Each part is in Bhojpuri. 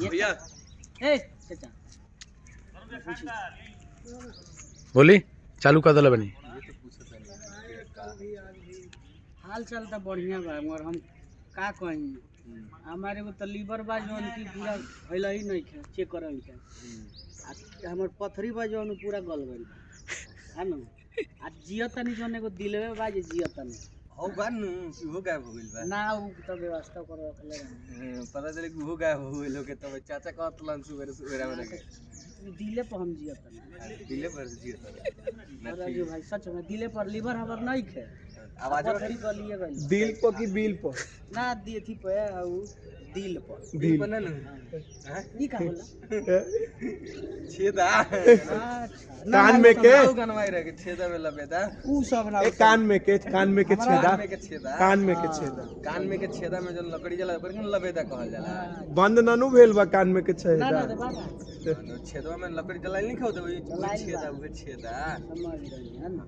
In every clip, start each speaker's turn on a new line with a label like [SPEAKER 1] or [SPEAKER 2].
[SPEAKER 1] भैया
[SPEAKER 2] ए चाचा
[SPEAKER 3] बोली चालू कर दल बनी।
[SPEAKER 2] हाल चाल तो बढ़िया बा मगर हम का कहीं हमारे को तो लीवर बा जौन की पूरा भइल ही नहीं है चेक करल के आ हमर पथरी बा जौन पूरा गल गइल है न आ जिया तनी जौन एगो दिलवे बा जे जिया तनी
[SPEAKER 1] हो बानू वो गायब हो गइल बा
[SPEAKER 2] ना उ तो व्यवस्था कर रखले
[SPEAKER 1] पता चले कि वो गायब हो गइल के तब चाचा कहतलन सुबह सुबह में के
[SPEAKER 2] दिले पर हम जिया तनी
[SPEAKER 1] दिले पर जीत
[SPEAKER 2] अरे जो भाई सच में दिले पर लीवर हमर नहीं खे
[SPEAKER 1] आवाज
[SPEAKER 2] पथरी गलिए गइल
[SPEAKER 4] दिल पर कि बिल पर?
[SPEAKER 2] ना देथी पे उ दिल पर
[SPEAKER 1] दिल पर ना हां
[SPEAKER 2] ई का होला
[SPEAKER 1] छेदा
[SPEAKER 2] अच्छा
[SPEAKER 4] कान में के
[SPEAKER 1] गनवाई रहे छेदा में लपेटा
[SPEAKER 2] उ सब ना
[SPEAKER 4] एक कान में के छेदा,
[SPEAKER 1] कान में के छेदा
[SPEAKER 4] कान में के छेदा,
[SPEAKER 1] कान में के छेदा में जो लकड़ी जला ओकर के लपेटा कहल जाला
[SPEAKER 4] बंद ननु भेल बा कान में के
[SPEAKER 2] ना
[SPEAKER 4] छेदा।
[SPEAKER 2] ना दे बाबा
[SPEAKER 1] छेदवा में लकड़ी जलाई नहीं खाओ तो छेदा वो छेदा
[SPEAKER 2] समझ रही है ना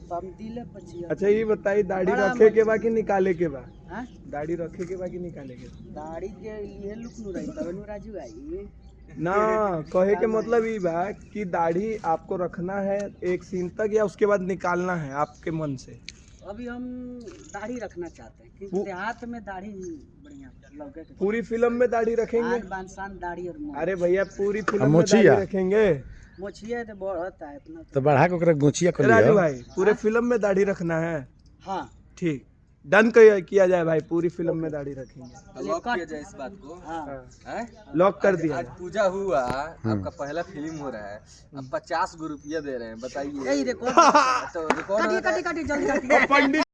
[SPEAKER 2] तो हम दिले पर जिया
[SPEAKER 4] अच्छा ये बताई दाढ़ी
[SPEAKER 2] बड़ा
[SPEAKER 4] रखे के बा कि निकाले के बा?
[SPEAKER 2] हां
[SPEAKER 4] दाढ़ी रखे के बा कि निकाले के बा?
[SPEAKER 2] दाढ़ी के ये लुक नु रही तब नु राजू आई
[SPEAKER 4] ना कहे के मतलब ये बा कि दाढ़ी आपको रखना है एक सीन तक या उसके बाद निकालना है आपके मन से?
[SPEAKER 2] अभी हम दाढ़ी रखना चाहते हैं क्योंकि देहात में दाढ़ी बढ़िया लौके के
[SPEAKER 4] पूरी फिल्म में दाढ़ी रखेंगे?
[SPEAKER 2] आन बांसान दाढ़ी और मुंह
[SPEAKER 4] अरे भैया पूरी फिल्म में
[SPEAKER 3] मोचिया?
[SPEAKER 4] दाढ़ी रखेंगे?
[SPEAKER 2] मोछिए तो बढ़ता है इतना
[SPEAKER 3] तो बढ़ा के ओकरा गोचिया कर
[SPEAKER 4] राजू
[SPEAKER 3] लिया।
[SPEAKER 4] भाई पूरे फिल्म में दाढ़ी रखना है?
[SPEAKER 2] हां
[SPEAKER 4] ठीक डन किया जाए भाई, पूरी फिल्म में दाढ़ी रखेंगे।
[SPEAKER 1] लॉक किया जाए इस बात को
[SPEAKER 2] हां
[SPEAKER 1] हैं
[SPEAKER 4] लॉक कर दिया
[SPEAKER 1] आज
[SPEAKER 4] जाए।
[SPEAKER 1] पूजा हुआ आपका पहला फिल्म हो रहा है अब 50 गो रुपया दे रहे हैं बताइए
[SPEAKER 2] यही रिकॉर्ड
[SPEAKER 1] तो रिकॉर्ड
[SPEAKER 2] काटी काटी काटी जल्दी काटी
[SPEAKER 4] पंडित